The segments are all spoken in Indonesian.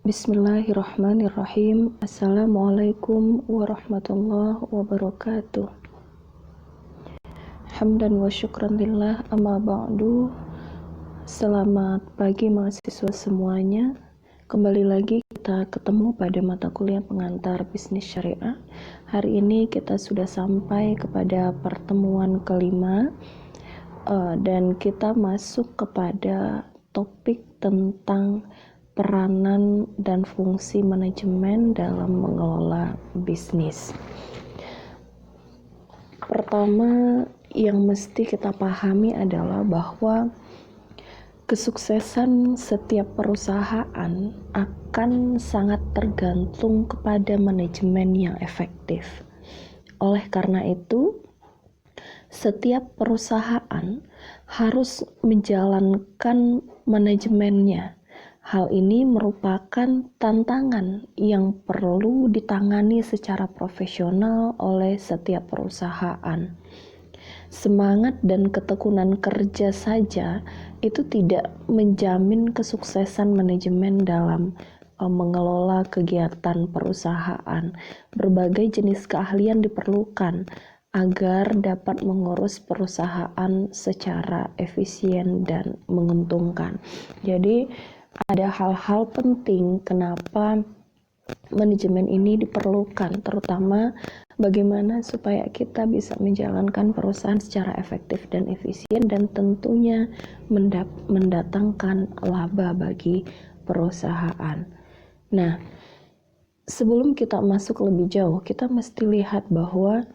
Bismillahirrahmanirrahim. Assalamualaikum warahmatullahi wabarakatuh. Hamdan wa syukran lillah, amma ba'du. Selamat pagi mahasiswa semuanya. Kembali lagi kita ketemu pada mata kuliah pengantar bisnis syariah. Hari ini kita sudah sampai kepada pertemuan kelima, dan kita masuk kepada topik tentang peranan dan fungsi manajemen dalam mengelola bisnis. Pertama yang mesti kita pahami adalah bahwa kesuksesan setiap perusahaan akan sangat tergantung kepada manajemen yang efektif. Oleh karena itu, setiap perusahaan harus menjalankan manajemennya. Hal ini merupakan tantangan yang perlu ditangani secara profesional oleh setiap perusahaan. Semangat dan ketekunan kerja saja itu tidak menjamin kesuksesan manajemen dalam mengelola kegiatan perusahaan. Berbagai jenis keahlian diperlukan agar dapat mengurus perusahaan secara efisien dan menguntungkan. Jadi ada hal-hal penting kenapa manajemen ini diperlukan, terutama bagaimana supaya kita bisa menjalankan perusahaan secara efektif dan efisien dan tentunya mendatangkan laba bagi perusahaan. Nah, sebelum kita masuk lebih jauh, kita mesti lihat bahwa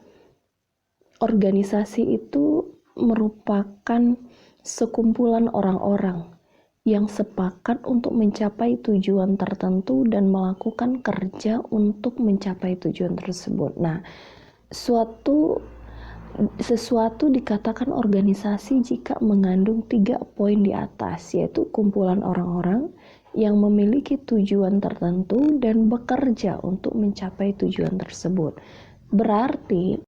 organisasi itu merupakan sekumpulan orang-orang yang sepakat untuk mencapai tujuan tertentu dan melakukan kerja untuk mencapai tujuan tersebut. Nah, sesuatu dikatakan organisasi jika mengandung 3 poin di atas, yaitu kumpulan orang-orang yang memiliki tujuan tertentu dan bekerja untuk mencapai tujuan tersebut. Berarti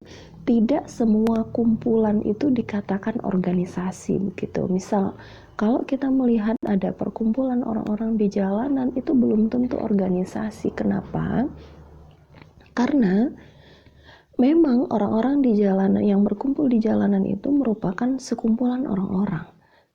tidak semua kumpulan itu dikatakan organisasi begitu. Misal, kalau kita melihat ada perkumpulan orang-orang di jalanan, itu belum tentu organisasi. Kenapa? Karena memang orang-orang di jalanan yang berkumpul di jalanan itu merupakan sekumpulan orang-orang,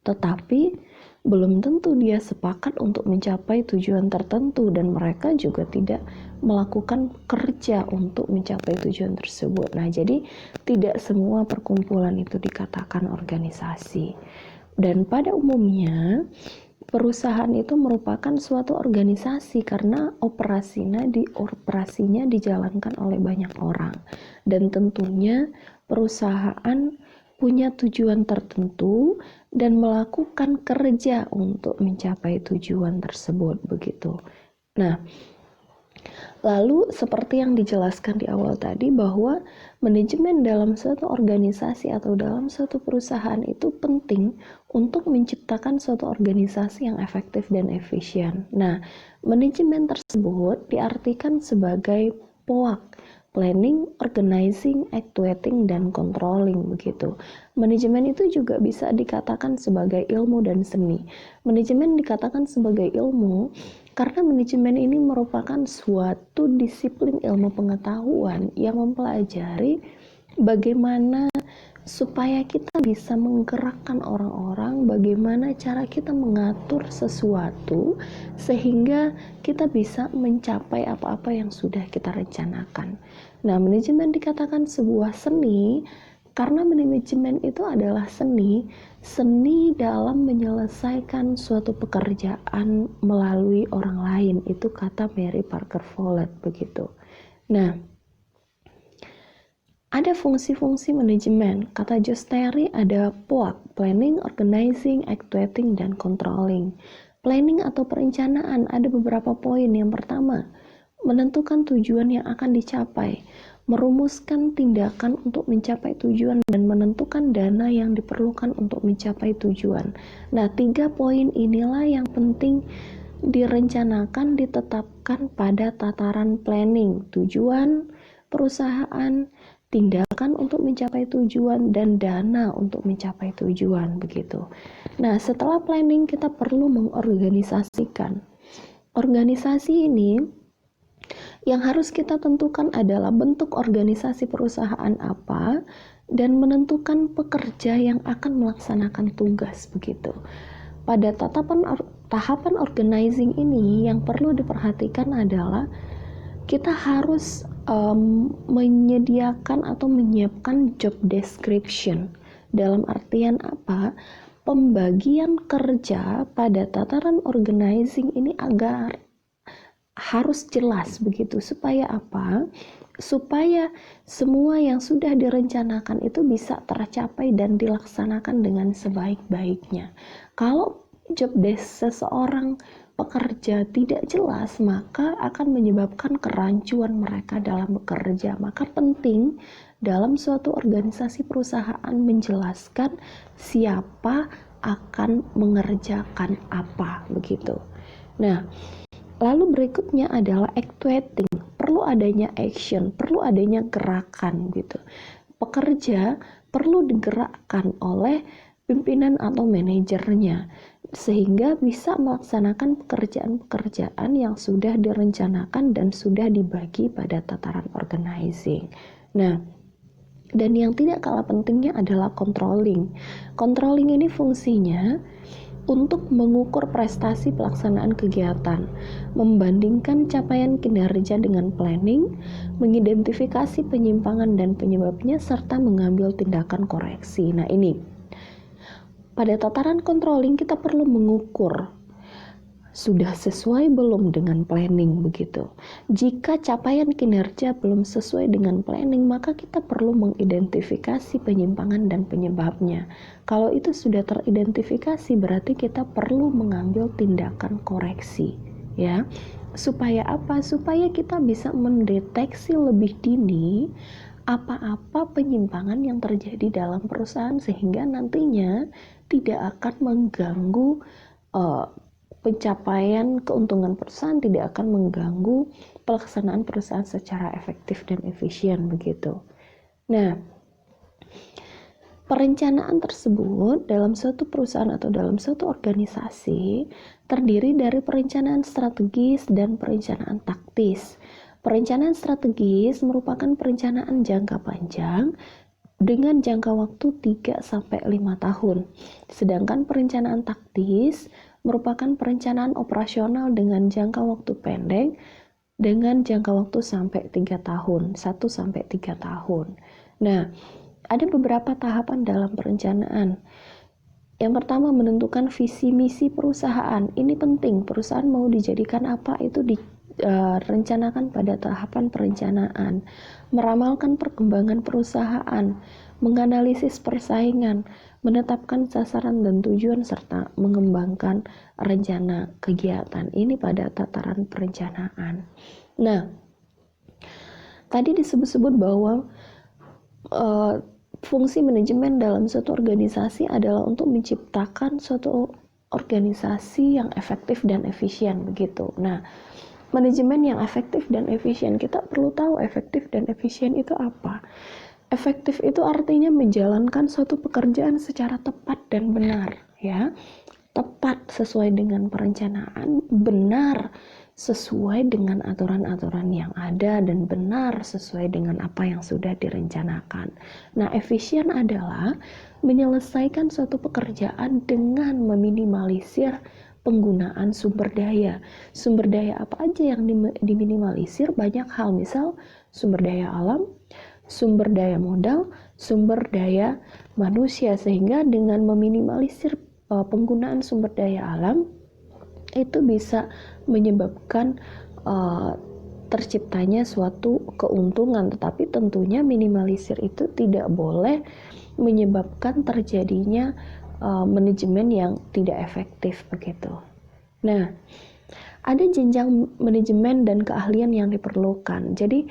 tetapi belum tentu dia sepakat untuk mencapai tujuan tertentu dan mereka juga tidak melakukan kerja untuk mencapai tujuan tersebut. Nah, jadi tidak semua perkumpulan itu dikatakan organisasi. Dan pada umumnya perusahaan itu merupakan suatu organisasi karena operasinya dijalankan oleh banyak orang. Dan tentunya perusahaan punya tujuan tertentu dan melakukan kerja untuk mencapai tujuan tersebut begitu. Nah, lalu seperti yang dijelaskan di awal tadi bahwa manajemen dalam suatu organisasi atau dalam suatu perusahaan itu penting untuk menciptakan suatu organisasi yang efektif dan efisien. Nah, manajemen tersebut diartikan sebagai POAK, planning, organizing, actuating, dan controlling begitu. Manajemen itu juga bisa dikatakan sebagai ilmu dan seni. Manajemen dikatakan sebagai ilmu karena manajemen ini merupakan suatu disiplin ilmu pengetahuan yang mempelajari bagaimana supaya kita bisa menggerakkan orang-orang, bagaimana cara kita mengatur sesuatu sehingga kita bisa mencapai apa-apa yang sudah kita rencanakan. Nah, manajemen dikatakan sebuah seni karena manajemen itu adalah seni dalam menyelesaikan suatu pekerjaan melalui orang lain. Itu kata Mary Parker Follett begitu. Nah, ada fungsi-fungsi manajemen. Kata Josh Terry ada POAK, planning, organizing, actuating, dan controlling. Planning atau perencanaan ada beberapa poin. Yang pertama, menentukan tujuan yang akan dicapai, merumuskan tindakan untuk mencapai tujuan, dan menentukan dana yang diperlukan untuk mencapai tujuan. Nah, 3 poin inilah yang penting direncanakan, ditetapkan pada tataran planning, tujuan perusahaan, tindakan untuk mencapai tujuan, dan dana untuk mencapai tujuan begitu. Nah, setelah planning kita perlu mengorganisasikan. organisasi ini yang harus kita tentukan adalah bentuk organisasi perusahaan apa dan menentukan pekerja yang akan melaksanakan tugas begitu. Pada tahapan organizing ini yang perlu diperhatikan adalah kita harus menyediakan atau menyiapkan job description. Dalam artian apa? Pembagian kerja pada tataran organizing ini agar harus jelas begitu. Supaya apa? Supaya semua yang sudah direncanakan itu bisa tercapai dan dilaksanakan dengan sebaik-baiknya. Kalau job desk seseorang pekerja tidak jelas, maka akan menyebabkan kerancuan mereka dalam bekerja. Maka penting dalam suatu organisasi perusahaan menjelaskan siapa akan mengerjakan apa begitu. Nah, lalu berikutnya adalah actuating. Perlu adanya action, perlu adanya gerakan gitu. Pekerja perlu digerakkan oleh pimpinan atau manajernya sehingga bisa melaksanakan pekerjaan-pekerjaan yang sudah direncanakan dan sudah dibagi pada tataran organizing. Nah, dan yang tidak kalah pentingnya adalah controlling. Controlling ini fungsinya untuk mengukur prestasi pelaksanaan kegiatan, membandingkan capaian kinerja dengan planning, mengidentifikasi penyimpangan dan penyebabnya, serta mengambil tindakan koreksi. Nah ini, pada tataran controlling kita perlu mengukur sudah sesuai belum dengan planning begitu. Jika capaian kinerja belum sesuai dengan planning, maka kita perlu mengidentifikasi penyimpangan dan penyebabnya. Kalau itu sudah teridentifikasi, berarti kita perlu mengambil tindakan koreksi, ya. Supaya apa? Supaya kita bisa mendeteksi lebih dini apa-apa penyimpangan yang terjadi dalam perusahaan sehingga nantinya tidak akan mengganggu pencapaian keuntungan perusahaan, tidak akan mengganggu pelaksanaan perusahaan secara efektif dan efisien begitu. Nah, perencanaan tersebut dalam suatu perusahaan atau dalam suatu organisasi terdiri dari perencanaan strategis dan perencanaan taktis. Perencanaan strategis merupakan perencanaan jangka panjang dengan jangka waktu 3-5 tahun. Sedangkan perencanaan taktis merupakan perencanaan operasional dengan jangka waktu pendek dengan jangka waktu sampai 3 tahun, 1-3 tahun. Nah, ada beberapa tahapan dalam perencanaan. Yang pertama, menentukan visi misi perusahaan. Ini penting, perusahaan mau dijadikan apa itu direncanakan pada tahapan perencanaan. Meramalkan perkembangan perusahaan, menganalisis persaingan, menetapkan sasaran dan tujuan, serta mengembangkan rencana kegiatan. Ini pada tataran perencanaan. Nah, tadi disebut-sebut bahwa fungsi manajemen dalam suatu organisasi adalah untuk menciptakan suatu organisasi yang efektif dan efisien begitu. Nah, manajemen yang efektif dan efisien, kita perlu tahu efektif dan efisien itu apa. Efektif itu artinya menjalankan suatu pekerjaan secara tepat dan benar, ya. Tepat sesuai dengan perencanaan, benar sesuai dengan aturan-aturan yang ada, dan benar sesuai dengan apa yang sudah direncanakan. Nah, efisien adalah menyelesaikan suatu pekerjaan dengan meminimalisir penggunaan sumber daya. Sumber daya apa aja yang diminimalisir? Banyak hal, misal sumber daya alam, sumber daya modal, sumber daya manusia, sehingga dengan meminimalisir penggunaan sumber daya alam itu bisa menyebabkan terciptanya suatu keuntungan, tetapi tentunya minimalisir itu tidak boleh menyebabkan terjadinya manajemen yang tidak efektif begitu. Nah, ada jenjang manajemen dan keahlian yang diperlukan. Jadi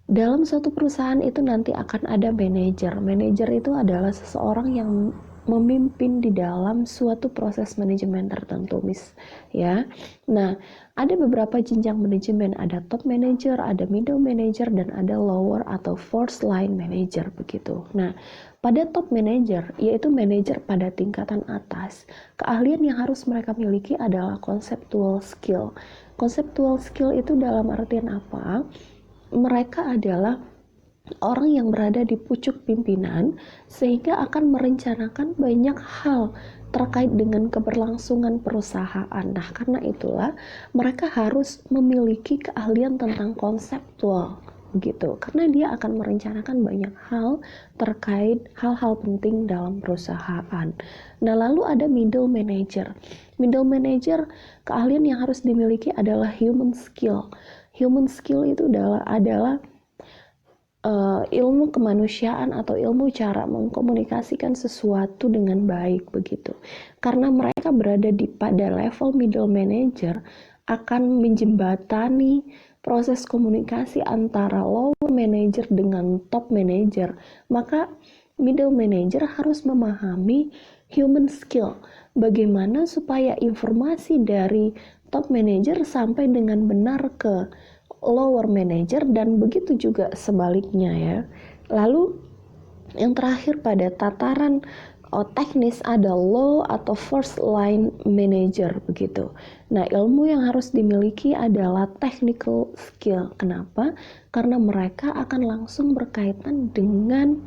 dalam suatu perusahaan itu nanti akan ada manajer. Manajer itu adalah seseorang yang memimpin di dalam suatu proses manajemen tertentu, ya. Nah, ada beberapa jenjang manajemen, ada top manager, ada middle manager, dan ada lower atau first line manager begitu. Nah, pada top manager, yaitu manajer pada tingkatan atas, keahlian yang harus mereka miliki adalah conceptual skill. Conceptual skill itu dalam artian apa? Mereka adalah orang yang berada di pucuk pimpinan sehingga akan merencanakan banyak hal terkait dengan keberlangsungan perusahaan. Nah, karena itulah mereka harus memiliki keahlian tentang konseptual begitu, karena dia akan merencanakan banyak hal terkait hal-hal penting dalam perusahaan. Nah, lalu ada middle manager. Middle manager, keahlian yang harus dimiliki adalah human skill. Human skill itu adalah ilmu kemanusiaan atau ilmu cara mengkomunikasikan sesuatu dengan baik begitu. Karena mereka berada pada level middle manager, akan menjembatani proses komunikasi antara lower manager dengan top manager. Maka middle manager harus memahami human skill. Bagaimana supaya informasi dari top manager sampai dengan benar ke lower manager dan begitu juga sebaliknya ya. Lalu yang terakhir pada tataran teknis ada low atau first line manager begitu. Nah, ilmu yang harus dimiliki adalah technical skill. Kenapa? Karena mereka akan langsung berkaitan dengan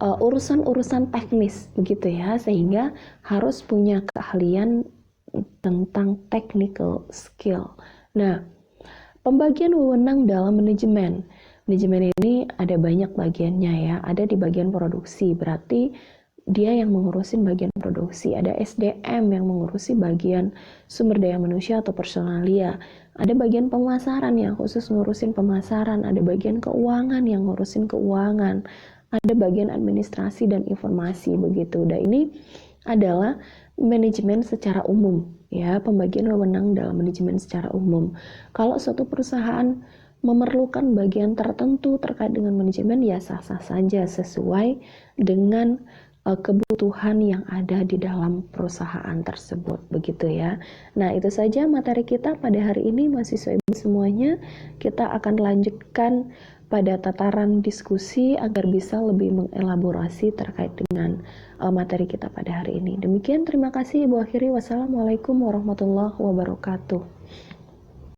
urusan-urusan teknis begitu ya, sehingga harus punya keahlian tentang technical skill. Nah, pembagian wewenang dalam manajemen. Manajemen ini ada banyak bagiannya ya. Ada di bagian produksi, berarti dia yang mengurusin bagian produksi. Ada SDM yang mengurusi bagian sumber daya manusia atau personalia. Ada bagian pemasaran yang khusus ngurusin pemasaran. Ada bagian keuangan yang ngurusin keuangan. Ada bagian administrasi dan informasi begitu. Dan ini adalah manajemen secara umum ya, pembagian wewenang dalam manajemen secara umum. Kalau suatu perusahaan memerlukan bagian tertentu terkait dengan manajemen, ya sah-sah saja sesuai dengan kebutuhan yang ada di dalam perusahaan tersebut begitu ya. Nah, itu saja materi kita pada hari ini mahasiswa ibu semuanya. Kita akan lanjutkan pada tataran diskusi agar bisa lebih mengelaborasi terkait dengan materi kita pada hari ini. Demikian, terima kasih Ibu akhiri. Wassalamualaikum warahmatullahi wabarakatuh.